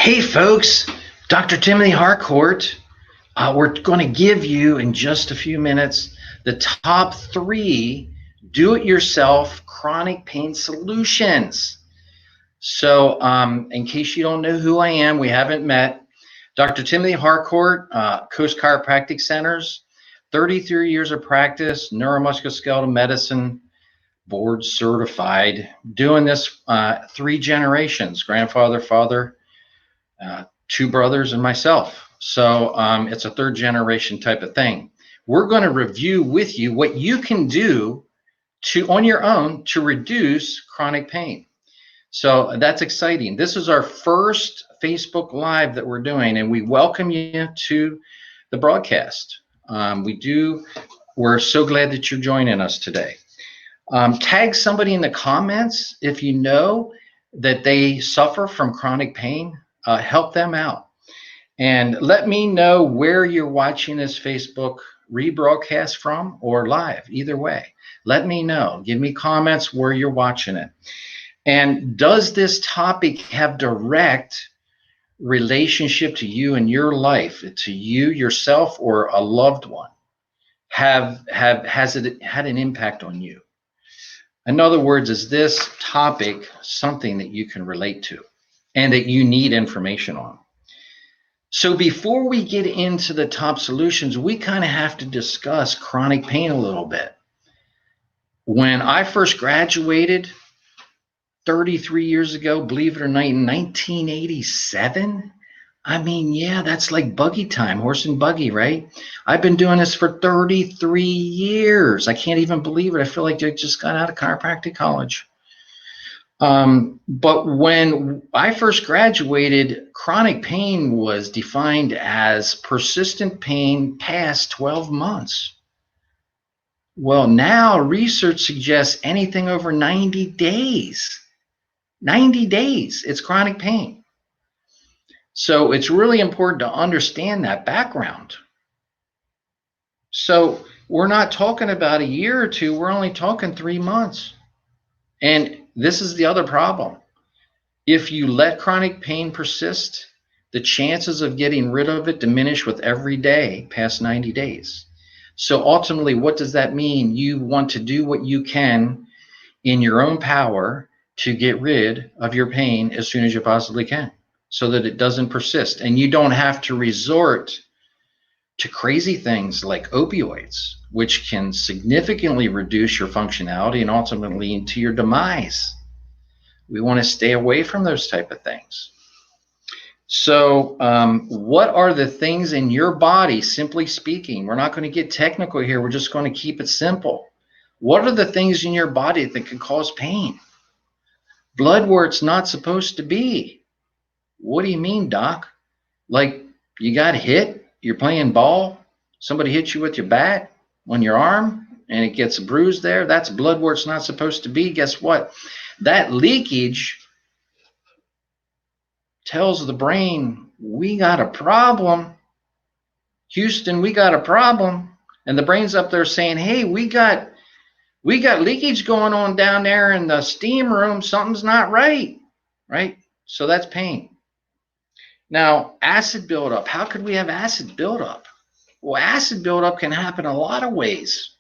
Hey folks, Dr. Timothy Harcourt. We're going to give you in just a few minutes the top 3 do-it-yourself chronic pain solutions. So in case you don't know who I am, we haven't met, Dr. Timothy Harcourt, Coast Chiropractic Centers, 33 years of practice, neuromusculoskeletal medicine, board certified, doing this 3 generations, grandfather, father, 2 brothers and myself. So it's a 3rd generation type of thing. We're going to review with you what you can do on your own to reduce chronic pain. So that's exciting. This is our first Facebook Live that we're doing, and we welcome you to the broadcast. We're so glad that you're joining us today. Tag somebody in the comments if you know that they suffer from chronic pain. Help them out. And let me know where you're watching this Facebook rebroadcast from or live, either way. Let me know. Give me comments where you're watching it. And does this topic have direct relationship to you and your life, to you, yourself, or a loved one? Has it had an impact on you? In other words, is this topic something that you can relate to and that you need information on? So before we get into the top solutions, we kind of have to discuss chronic pain a little bit. When I first graduated 33 years ago, believe it or not, in 1987, yeah, that's like buggy time, horse and buggy, right? I've been doing this for 33 years. I can't even believe it. I feel like I just got out of chiropractic college. But when I first graduated, chronic pain was defined as persistent pain past 12 months. Well, now research suggests anything over 90 days. 90 days, it's chronic pain. So it's really important to understand that background. So we're not talking about a year or 2, we're only talking 3 months. And this is the other problem. If you let chronic pain persist, the chances of getting rid of it diminish with every day past 90 days. So ultimately, what does that mean? You want to do what you can in your own power to get rid of your pain as soon as you possibly can so that it doesn't persist. And you don't have to resort to crazy things like opioids, which can significantly reduce your functionality and ultimately into your demise. We want to stay away from those type of things. So what are the things in your body, simply speaking? We're not going to get technical here. We're just going to keep it simple. What are the things in your body that can cause pain? Blood where it's not supposed to be. What do you mean, doc? Like you got hit, you're playing ball, somebody hits you with your bat on your arm and it gets bruised there. That's blood where it's not supposed to be. Guess what? That leakage tells the brain, we got a problem. Houston, we got a problem. And the brain's up there saying, hey, we got leakage going on down there in the steam room. Something's not right, right? So that's pain. Now, acid buildup. How could we have acid buildup? Well, acid buildup can happen a lot of ways.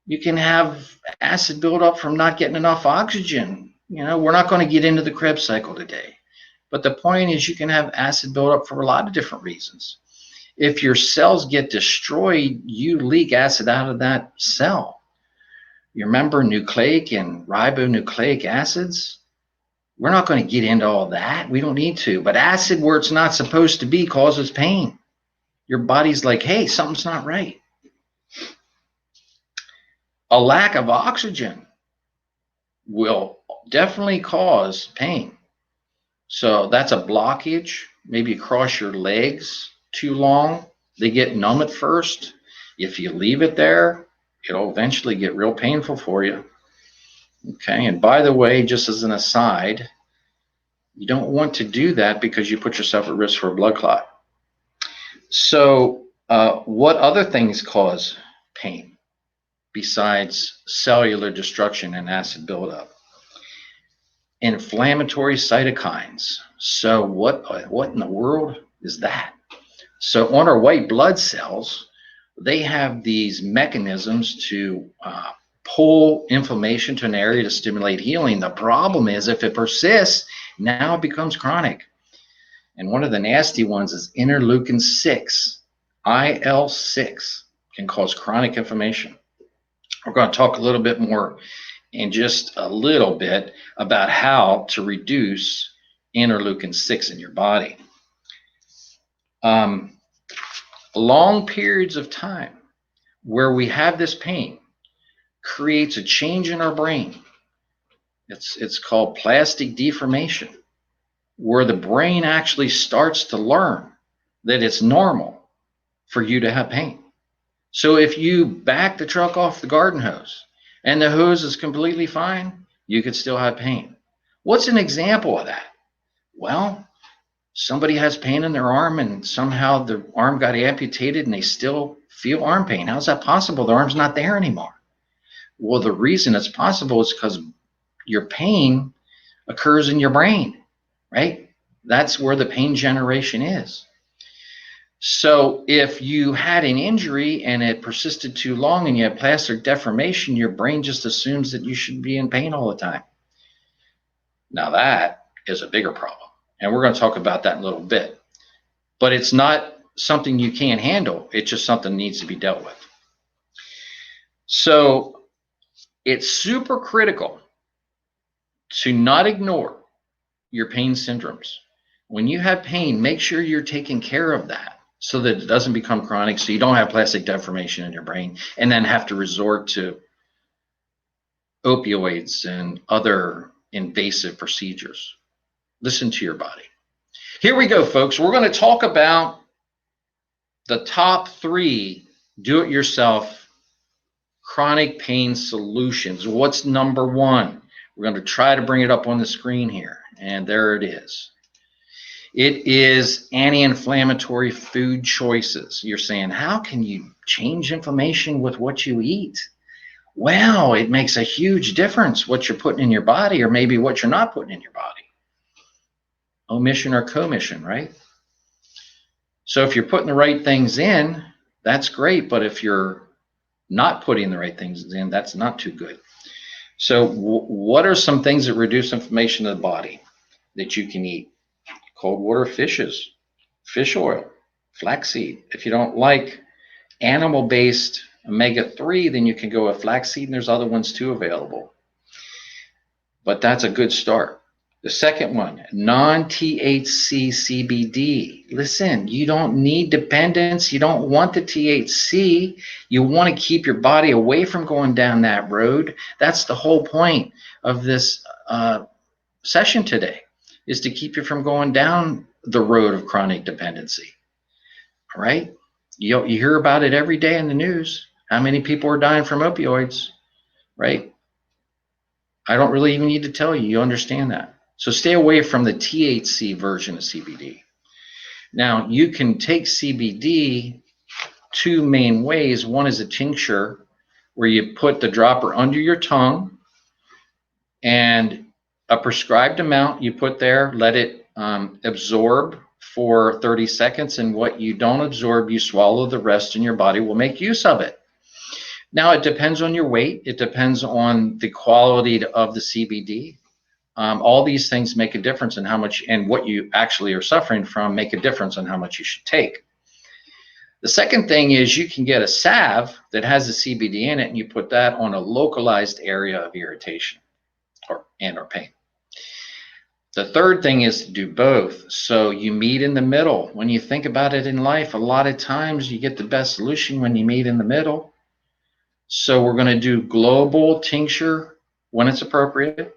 You can have acid buildup from not getting enough oxygen. We're not going to get into the Krebs cycle today. But the point is you can have acid buildup for a lot of different reasons. If your cells get destroyed, you leak acid out of that cell. You remember nucleic and ribonucleic acids? We're not going to get into all that. We don't need to. But acid where it's not supposed to be causes pain. Your body's like, hey, something's not right. A lack of oxygen will definitely cause pain. So that's a blockage, maybe across your legs too long. They get numb at first. If you leave it there, it'll eventually get real painful for you. Okay, and by the way, just as an aside, you don't want to do that because you put yourself at risk for a blood clot. So what other things cause pain besides cellular destruction and acid buildup? inflammatory cytokines. So what in the world is that? So on our white blood cells, they have these mechanisms to pull inflammation to an area to stimulate healing. The problem is if it persists, now it becomes chronic. And one of the nasty ones is interleukin 6, IL-6, can cause chronic inflammation. We're going to talk a little bit more in just a little bit about how to reduce interleukin 6 in your body. Long periods of time where we have this pain creates a change in our brain. It's called plastic deformation, where the brain actually starts to learn that it's normal for you to have pain. So if you back the truck off the garden hose and the hose is completely fine, you could still have pain. What's an example of that? Well, somebody has pain in their arm and somehow the arm got amputated and they still feel arm pain. How's that possible? The arm's not there anymore. Well, the reason it's possible is because your pain occurs in your brain, right? That's where the pain generation is. So if you had an injury and it persisted too long and you had plastic deformation, your brain just assumes that you should be in pain all the time. Now that is a bigger problem. And we're going to talk about that in a little bit. But it's not something you can't handle. It's just something that needs to be dealt with. So it's super critical to not ignore your pain syndromes. When you have pain, make sure you're taking care of that so that it doesn't become chronic, so you don't have plastic deformation in your brain and then have to resort to opioids and other invasive procedures. Listen to your body. Here we go, folks. We're going to talk about the top 3 do-it-yourself chronic pain solutions. What's number 1? We're going to try to bring it up on the screen here, and there it is. It is anti-inflammatory food choices. You're saying, how can you change inflammation with what you eat? Well, it makes a huge difference what you're putting in your body or maybe what you're not putting in your body. Omission or commission, right? So if you're putting the right things in, that's great. But if you're not putting the right things in, that's not too good. So what are some things that reduce inflammation in the body that you can eat? Cold water fishes, fish oil, flaxseed. If you don't like animal-based omega-3, then you can go with flaxseed, and there's other ones too available. But that's a good start. The second one, non-THC CBD. Listen, you don't need dependence. You don't want the THC. You want to keep your body away from going down that road. That's the whole point of this session today, is to keep you from going down the road of chronic dependency. All right? You hear about it every day in the news. How many people are dying from opioids, right? I don't really even need to tell you. You understand that. So stay away from the THC version of CBD. Now, you can take CBD 2 main ways. One is a tincture where you put the dropper under your tongue and a prescribed amount you put there, let it absorb for 30 seconds, and what you don't absorb, you swallow the rest, and your body will make use of it. Now, it depends on your weight. It depends on the quality of the CBD. All these things make a difference in how much, and what you actually are suffering from make a difference on how much you should take. The second thing is you can get a salve that has a CBD in it, and you put that on a localized area of irritation or pain. The third thing is to do both. So you meet in the middle. When you think about it in life, a lot of times you get the best solution when you meet in the middle. So we're going to do global tincture when it's appropriate,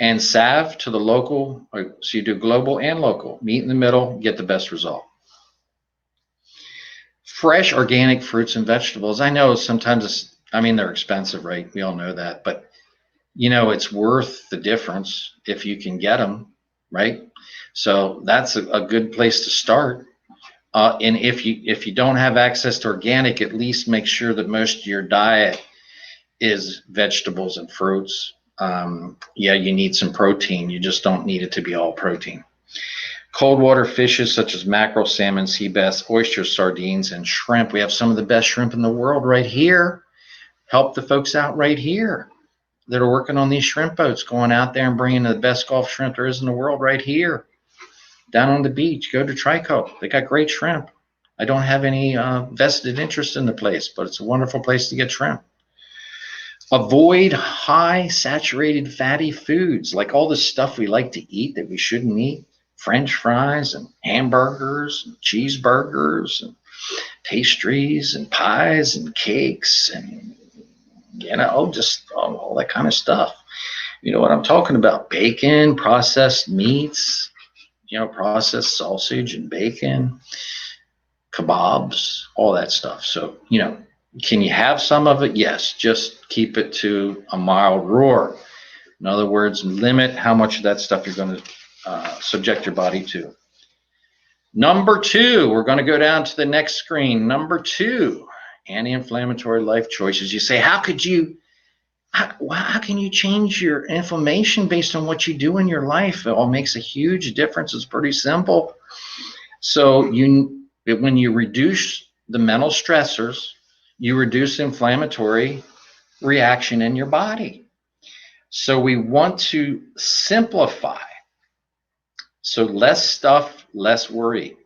and salve to the local. So you do global and local. Meet in the middle, get the best result. Fresh organic fruits and vegetables. I know sometimes they're expensive, right? We all know that, but it's worth the difference if you can get them, right? So that's a good place to start. And if you don't have access to organic, at least make sure that most of your diet is vegetables and fruits. Yeah, you need some protein. You just don't need it to be all protein. Cold water fishes such as mackerel, salmon, sea bass, oysters, sardines, and shrimp. We have some of the best shrimp in the world right here. Help the folks out right here that are working on these shrimp boats, going out there and bringing the best Gulf shrimp there is in the world right here. Down on the beach, go to Trico. They got great shrimp. I don't have any vested interest in the place, but it's a wonderful place to get shrimp. Avoid high saturated fatty foods, like all the stuff we like to eat that we shouldn't eat. French fries and hamburgers and cheeseburgers and pastries and pies and cakes and, just all that kind of stuff. You know what I'm talking about? Bacon, processed meats, processed sausage and bacon, kebabs, all that stuff. So, can you have some of it? Yes, just keep it to a mild roar. In other words, limit how much of that stuff you're going to subject your body to. Number 2, we're going to go down to the next screen. Number 2, anti-inflammatory life choices. You say, how can you change your inflammation based on what you do in your life? It all makes a huge difference. It's pretty simple. So when you reduce the mental stressors, you reduce inflammatory reaction in your body. So we want to simplify. So less stuff, less worry.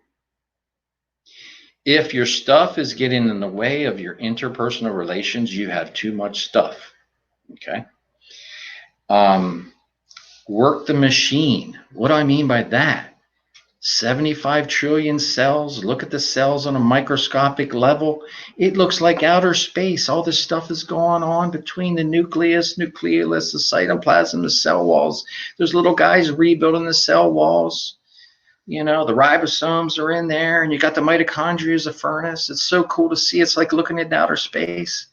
If your stuff is getting in the way of your interpersonal relations, you have too much stuff. Okay. Work the machine. What do I mean by that? 75 trillion cells. Look at the cells on a microscopic level. It looks like outer space. All this stuff is going on between the nucleus, nucleolus, the cytoplasm, the cell walls. There's little guys rebuilding the cell walls. The ribosomes are in there, and you got the mitochondria as a furnace. It's so cool to see. It's like looking at outer space.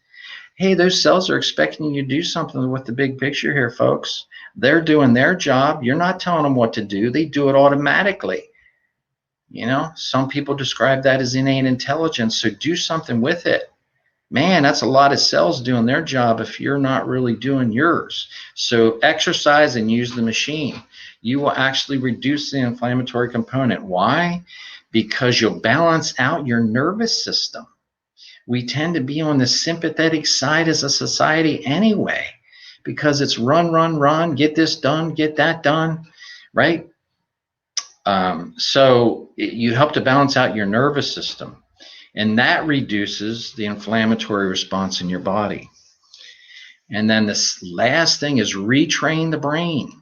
Hey, those cells are expecting you to do something with the big picture here, folks. They're doing their job. You're not telling them what to do. They do it automatically. Some people describe that as innate intelligence, so do something with it. Man, that's a lot of cells doing their job if you're not really doing yours. So exercise and use the machine. You will actually reduce the inflammatory component. Why? Because you'll balance out your nervous system. We tend to be on the sympathetic side as a society anyway, because it's run, get this done, get that done, right? So you help to balance out your nervous system, and that reduces the inflammatory response in your body. And then this last thing is retrain the brain.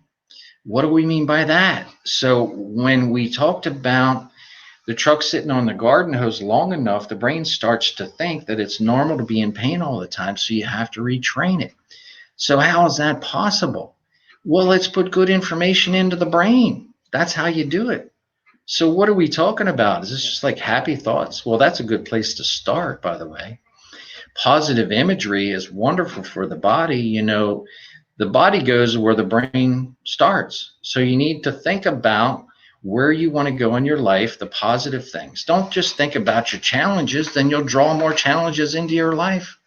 What do we mean by that? So when we talked about the truck sitting on the garden hose long enough, the brain starts to think that it's normal to be in pain all the time, so you have to retrain it. So how is that possible? Well, let's put good information into the brain. That's how you do it. So what are we talking about? Is this just like happy thoughts? Well, that's a good place to start, by the way. Positive imagery is wonderful for the body. The body goes where the brain starts. So you need to think about where you want to go in your life, the positive things. Don't just think about your challenges, then you'll draw more challenges into your life.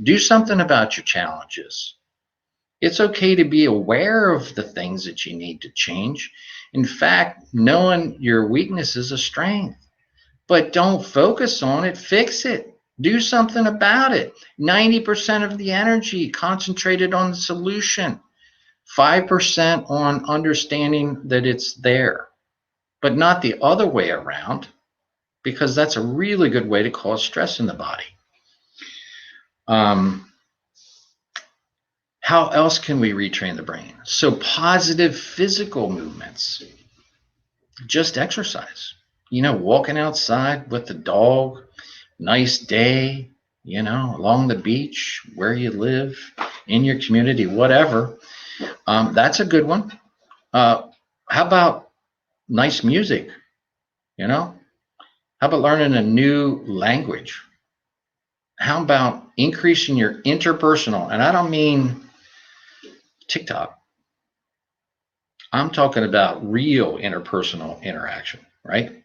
Do something about your challenges. It's okay to be aware of the things that you need to change. In fact, knowing your weakness is a strength, but don't focus on it, fix it. Do something about it. 90% of the energy concentrated on the solution, 5% on understanding that it's there, but not the other way around, because that's a really good way to cause stress in the body. How else can we retrain the brain? So positive physical movements, just exercise, walking outside with the dog, nice day, along the beach, where you live, in your community, whatever. That's a good one. How about nice music? How about learning a new language? How about increasing your interpersonal? And I don't mean TikTok. I'm talking about real interpersonal interaction, right?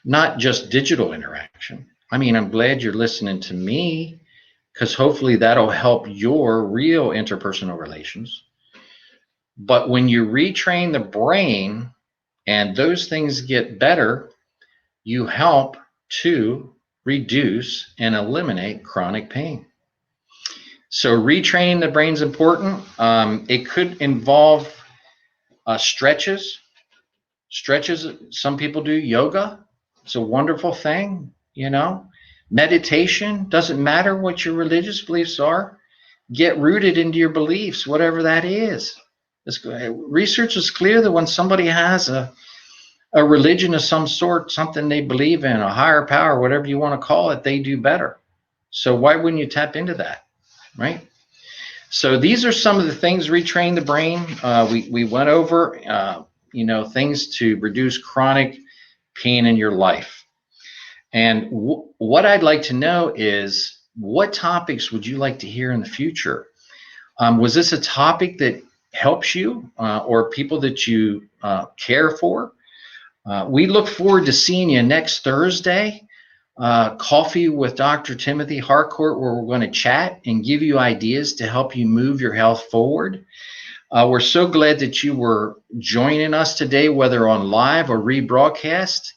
Not just digital interaction. I mean, I'm glad you're listening to me, because hopefully that'll help your real interpersonal relations. But when you retrain the brain and those things get better, you help to reduce and eliminate chronic pain. So retraining the brain is important. It could involve stretches. Stretches, some people do yoga. It's a wonderful thing, you know. Meditation, doesn't matter what your religious beliefs are. Get rooted into your beliefs, whatever that is. Research is clear that when somebody has a religion of some sort, something they believe in, a higher power, whatever you want to call it, they do better. So why wouldn't you tap into that, right? So these are some of the things retrain the brain. We went over, things to reduce chronic pain in your life. And what I'd like to know is, what topics would you like to hear in the future? Was this a topic that helps you or people that you care for? We look forward to seeing you next Thursday. Coffee with Dr. Timothy Harcourt, where we're going to chat and give you ideas to help you move your health forward. We're so glad that you were joining us today, whether on live or rebroadcast.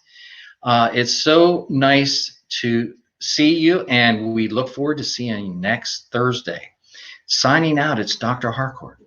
It's so nice to see you, and we look forward to seeing you next Thursday. Signing out, it's Dr. Harcourt.